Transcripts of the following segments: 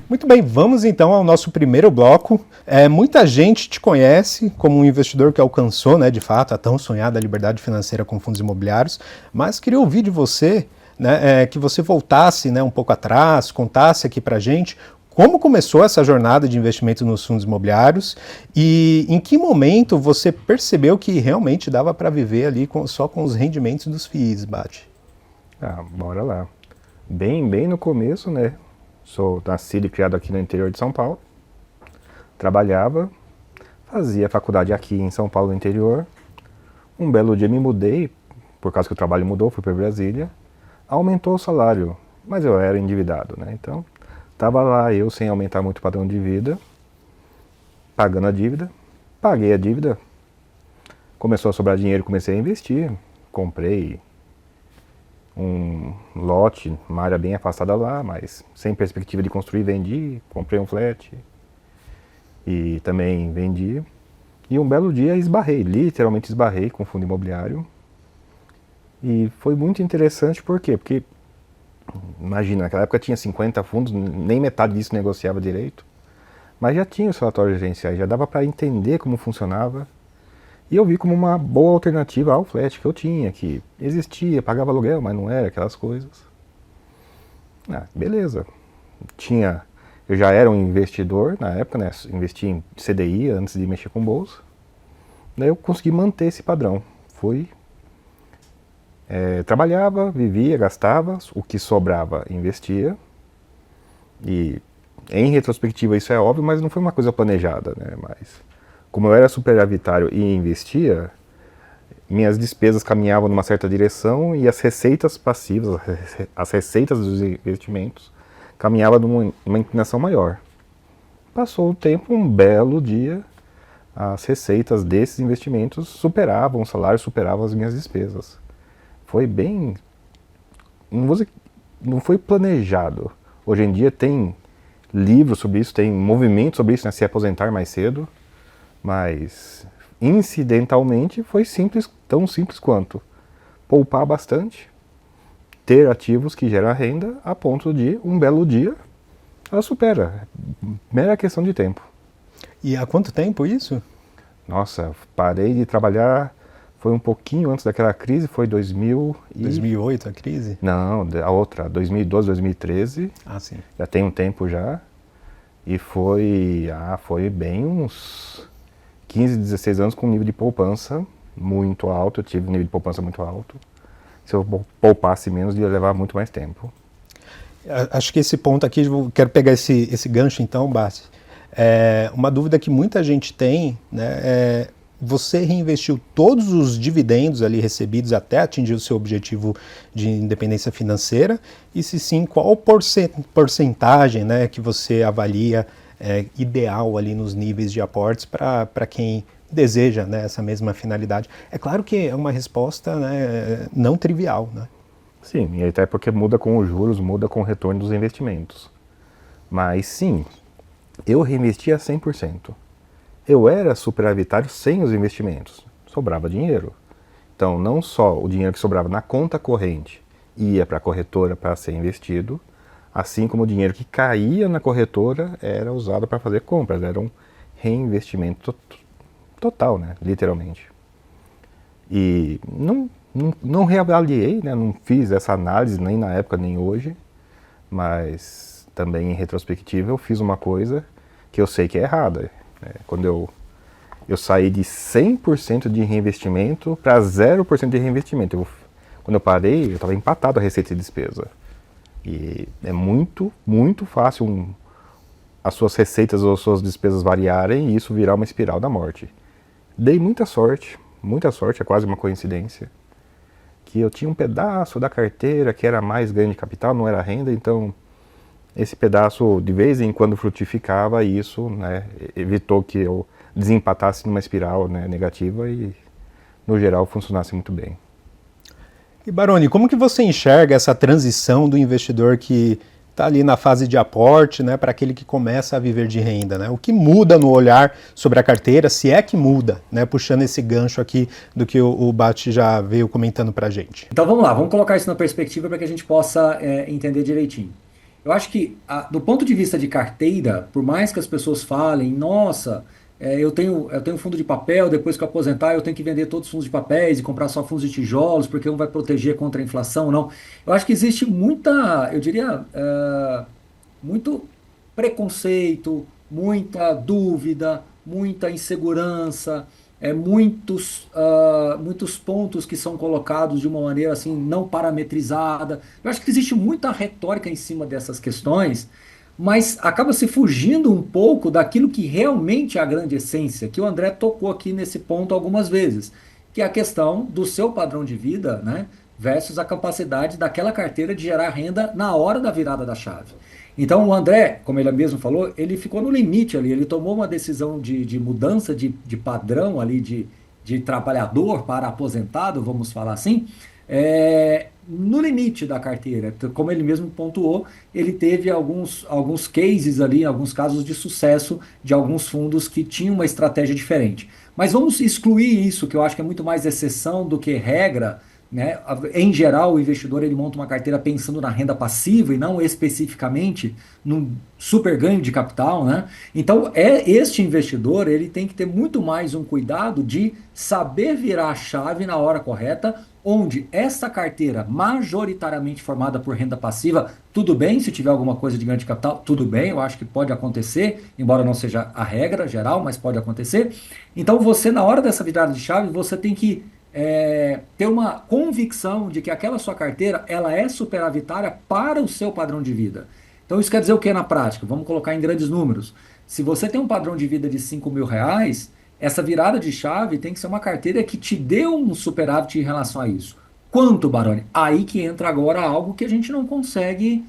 Muito bem, vamos então ao nosso primeiro bloco. Muita gente te conhece como um investidor que alcançou, né, de fato, a tão sonhada liberdade financeira com fundos imobiliários, mas queria ouvir de você, né, que você voltasse, né, um pouco atrás, contasse aqui pra gente como começou essa jornada de investimento nos fundos imobiliários e em que momento você percebeu que realmente dava para viver ali só com os rendimentos dos FIIs, Bate? Bora lá. Bem no começo, né? Sou nascido e criado aqui no interior de São Paulo. Trabalhava, fazia faculdade aqui em São Paulo, no interior. Um belo dia me mudei, por causa que o trabalho mudou, fui para Brasília. Aumentou o salário, mas eu era endividado, né? Então, estava lá eu sem aumentar muito o padrão de vida, pagando a dívida. Paguei a dívida, começou a sobrar dinheiro, comecei a investir. Comprei um lote, uma área bem afastada lá, mas sem perspectiva de construir, vendi. Comprei um flat e também vendi. E um belo dia esbarrei, literalmente esbarrei com o fundo imobiliário. E foi muito interessante, por quê? Porque, imagina, naquela época tinha 50 fundos, nem metade disso negociava direito. Mas já tinha os relatórios gerenciais, já dava para entender como funcionava. E eu vi como uma boa alternativa ao flat que eu tinha, que existia, pagava aluguel, mas não era aquelas coisas. Beleza. Eu já era um investidor na época, né? Investi em CDI antes de mexer com bolsa. Daí eu consegui manter esse padrão. Trabalhava, vivia, gastava, o que sobrava investia. E em retrospectiva isso é óbvio, mas não foi uma coisa planejada, né? Mas como eu era superavitário e investia, minhas despesas caminhavam numa certa direção e as receitas passivas, as receitas dos investimentos, caminhavam numa inclinação maior. Passou o tempo, um belo dia, as receitas desses investimentos superavam o salário, superavam as minhas despesas. Foi bem... não foi planejado. Hoje em dia tem livros sobre isso, tem movimento sobre isso, né, se aposentar mais cedo. Mas, incidentalmente, foi simples, tão simples quanto poupar bastante, ter ativos que geram renda, a ponto de, um belo dia, ela supera. Mera questão de tempo. E há quanto tempo isso? Nossa, parei de trabalhar, foi um pouquinho antes daquela crise, foi 2008 a crise? Não, a outra, 2012, 2013. Ah, sim. Já tem um tempo já. E foi bem uns 15, 16 anos com um nível de poupança muito alto. Eu tive um nível de poupança muito alto. Se eu poupasse menos, ia levar muito mais tempo. Acho que esse ponto aqui, eu quero pegar esse gancho então, Basti. Uma dúvida que muita gente tem, né, você reinvestiu todos os dividendos ali recebidos até atingir o seu objetivo de independência financeira? E se sim, qual porcentagem, né, que você avalia ideal ali nos níveis de aportes para quem deseja, né, essa mesma finalidade? É claro que é uma resposta, né, não trivial, né? Sim, e até porque muda com os juros, muda com o retorno dos investimentos. Mas sim, eu reinvestia 100%. Eu era superavitário sem os investimentos, sobrava dinheiro. Então, não só o dinheiro que sobrava na conta corrente ia para a corretora para ser investido, assim como o dinheiro que caía na corretora era usado para fazer compras, era um reinvestimento total, né, literalmente. E não reavaliei, né, não fiz essa análise nem na época nem hoje, mas também em retrospectiva eu fiz uma coisa que eu sei que é errada. Quando eu saí de 100% de reinvestimento para 0% de reinvestimento. Quando eu parei, eu estava empatado a receita e despesa. E é muito fácil as suas receitas ou as suas despesas variarem e isso virar uma espiral da morte. Dei muita sorte, é quase uma coincidência, que eu tinha um pedaço da carteira que era mais ganho de capital, não era renda, então esse pedaço de vez em quando frutificava e isso, né, evitou que eu desempatasse numa espiral, né, negativa e, no geral, funcionasse muito bem. E Baroni, como que você enxerga essa transição do investidor que está ali na fase de aporte, né, para aquele que começa a viver de renda, né? O que muda no olhar sobre a carteira, se é que muda, né? Puxando esse gancho aqui do que o Bate já veio comentando para a gente. Então vamos lá, vamos colocar isso na perspectiva para que a gente possa entender direitinho. Eu acho que, do ponto de vista de carteira, por mais que as pessoas falem, nossa, eu tenho fundo de papel, depois que eu aposentar eu tenho que vender todos os fundos de papéis e comprar só fundos de tijolos, porque um vai proteger contra a inflação, não. Eu acho que existe muita, eu diria, muito preconceito, muita dúvida, muita insegurança, muitos pontos que são colocados de uma maneira assim não parametrizada. Eu acho que existe muita retórica em cima dessas questões, mas acaba se fugindo um pouco daquilo que realmente é a grande essência, que o André tocou aqui nesse ponto algumas vezes, que é a questão do seu padrão de vida, né, versus a capacidade daquela carteira de gerar renda na hora da virada da chave. Então o André, como ele mesmo falou, ele ficou no limite ali, ele tomou uma decisão de mudança de padrão ali de trabalhador para aposentado, vamos falar assim, no limite da carteira. Como ele mesmo pontuou, ele teve alguns cases ali, alguns casos de sucesso de alguns fundos que tinham uma estratégia diferente. Mas vamos excluir isso, que eu acho que é muito mais exceção do que regra, né? Em geral, o investidor ele monta uma carteira pensando na renda passiva e não especificamente num super ganho de capital, né? Então, este investidor ele tem que ter muito mais um cuidado de saber virar a chave na hora correta, onde essa carteira majoritariamente formada por renda passiva, tudo bem, se tiver alguma coisa de ganho de capital, tudo bem, eu acho que pode acontecer, embora não seja a regra geral, mas pode acontecer. Então, você na hora dessa virada de chave, você tem que ter uma convicção de que aquela sua carteira ela é superavitária para o seu padrão de vida. Então isso quer dizer o que na prática? Vamos colocar em grandes números. Se você tem um padrão de vida de R$ 5.000, essa virada de chave tem que ser uma carteira que te dê um superávit em relação a isso. Quanto, Baroni? Aí que entra agora algo que a gente não consegue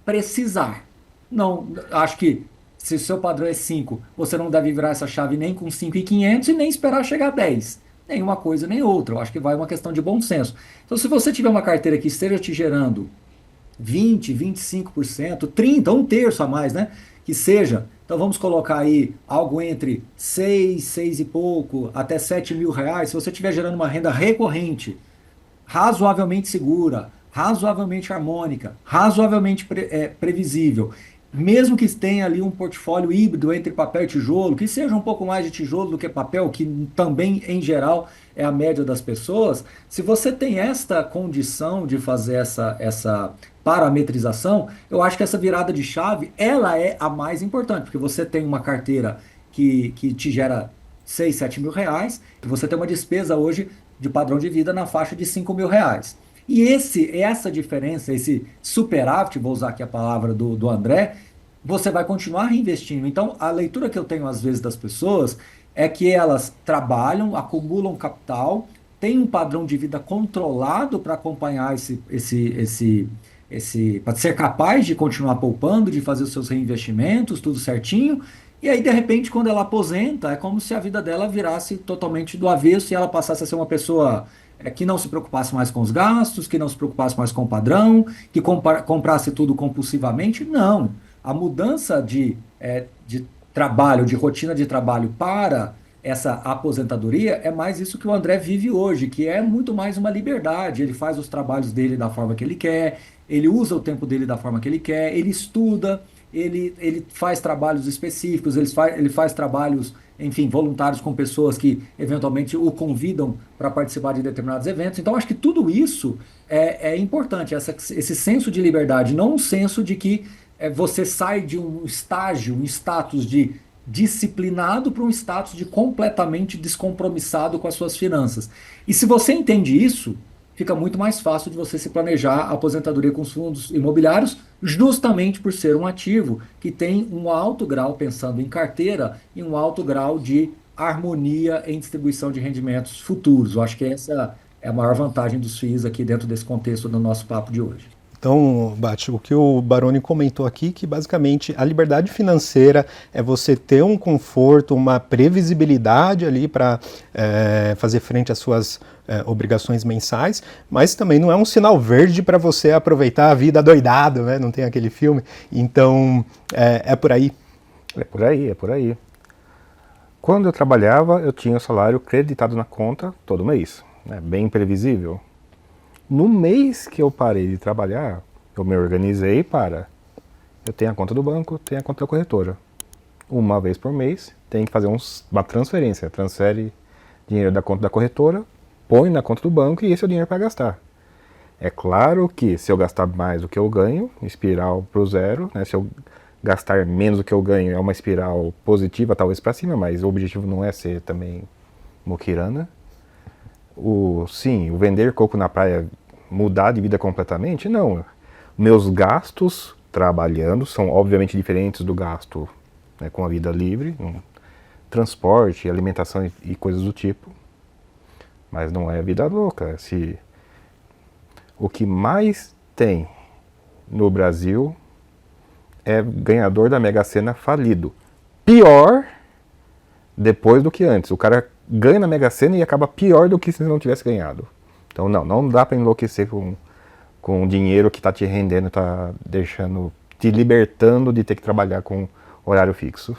precisar. Não, acho que se o seu padrão é 5, você não deve virar essa chave nem com 5.500 e nem esperar chegar a 10. Nem uma coisa nem outra. Eu acho que vai uma questão de bom senso. Então, se você tiver uma carteira que esteja te gerando 20, 25%, 30, um terço a mais, né? Que seja, então vamos colocar aí algo entre 6 e pouco, até R$ 7.000. Se você estiver gerando uma renda recorrente, razoavelmente segura, razoavelmente harmônica, razoavelmente previsível, mesmo que tenha ali um portfólio híbrido entre papel e tijolo, que seja um pouco mais de tijolo do que papel, que também, em geral, é a média das pessoas, se você tem esta condição de fazer essa parametrização, eu acho que essa virada de chave, ela é a mais importante, porque você tem uma carteira que te gera 6, 7 mil reais, e você tem uma despesa hoje de padrão de vida na faixa de 5 mil reais. E essa diferença, esse superávit, vou usar aqui a palavra do André, você vai continuar reinvestindo. Então, a leitura que eu tenho às vezes das pessoas é que elas trabalham, acumulam capital, têm um padrão de vida controlado para acompanhar para ser capaz de continuar poupando, de fazer os seus reinvestimentos, tudo certinho. E aí, de repente, quando ela aposenta, é como se a vida dela virasse totalmente do avesso e ela passasse a ser uma pessoa que não se preocupasse mais com os gastos, que não se preocupasse mais com o padrão, que comprasse tudo compulsivamente. Não. A mudança de trabalho, de rotina de trabalho para essa aposentadoria é mais isso que o André vive hoje, que é muito mais uma liberdade. Ele faz os trabalhos dele da forma que ele quer, ele usa o tempo dele da forma que ele quer, ele estuda, ele faz trabalhos específicos, ele faz trabalhos, enfim, voluntários com pessoas que eventualmente o convidam para participar de determinados eventos. Então, acho que tudo isso é importante, esse senso de liberdade, não um senso de que você sai de um estágio, um status de disciplinado para um status de completamente descompromissado com as suas finanças. E se você entende isso, fica muito mais fácil de você se planejar a aposentadoria com os fundos imobiliários, justamente por ser um ativo que tem um alto grau, pensando em carteira, e um alto grau de harmonia em distribuição de rendimentos futuros. Eu acho que essa é a maior vantagem dos FIIs aqui dentro desse contexto do nosso papo de hoje. Então, Bate, o que o Baroni comentou aqui, que basicamente a liberdade financeira é você ter um conforto, uma previsibilidade ali para fazer frente às suas obrigações mensais, mas também não é um sinal verde para você aproveitar a vida doidado, né? Não tem aquele filme? Então, é por aí. É por aí, é por aí. Quando eu trabalhava, eu tinha o salário creditado na conta todo mês, né? Bem previsível. No mês que eu parei de trabalhar, Eu me organizei para... Eu tenho a conta do banco, tenho a conta da corretora. Uma vez por mês, tem que fazer uma transferência. Transfere dinheiro da conta da corretora, põe na conta do banco e esse é o dinheiro para gastar. É claro que se eu gastar mais do que eu ganho, espiral para o zero, né? Se eu gastar menos do que eu ganho, é uma espiral positiva, talvez para cima, mas o objetivo não é ser também muquirana. Sim, o vender coco na praia, mudar de vida completamente, não. Meus gastos trabalhando são obviamente diferentes do gasto, né, com a vida livre, transporte, alimentação e coisas do tipo. Mas não é vida louca. O que mais tem no Brasil é ganhador da Mega Sena falido. Pior depois do que antes. O cara ganha na Mega Sena e acaba pior do que se não tivesse ganhado. Então não dá para enlouquecer com o dinheiro que está te rendendo, está deixando, te libertando de ter que trabalhar com horário fixo.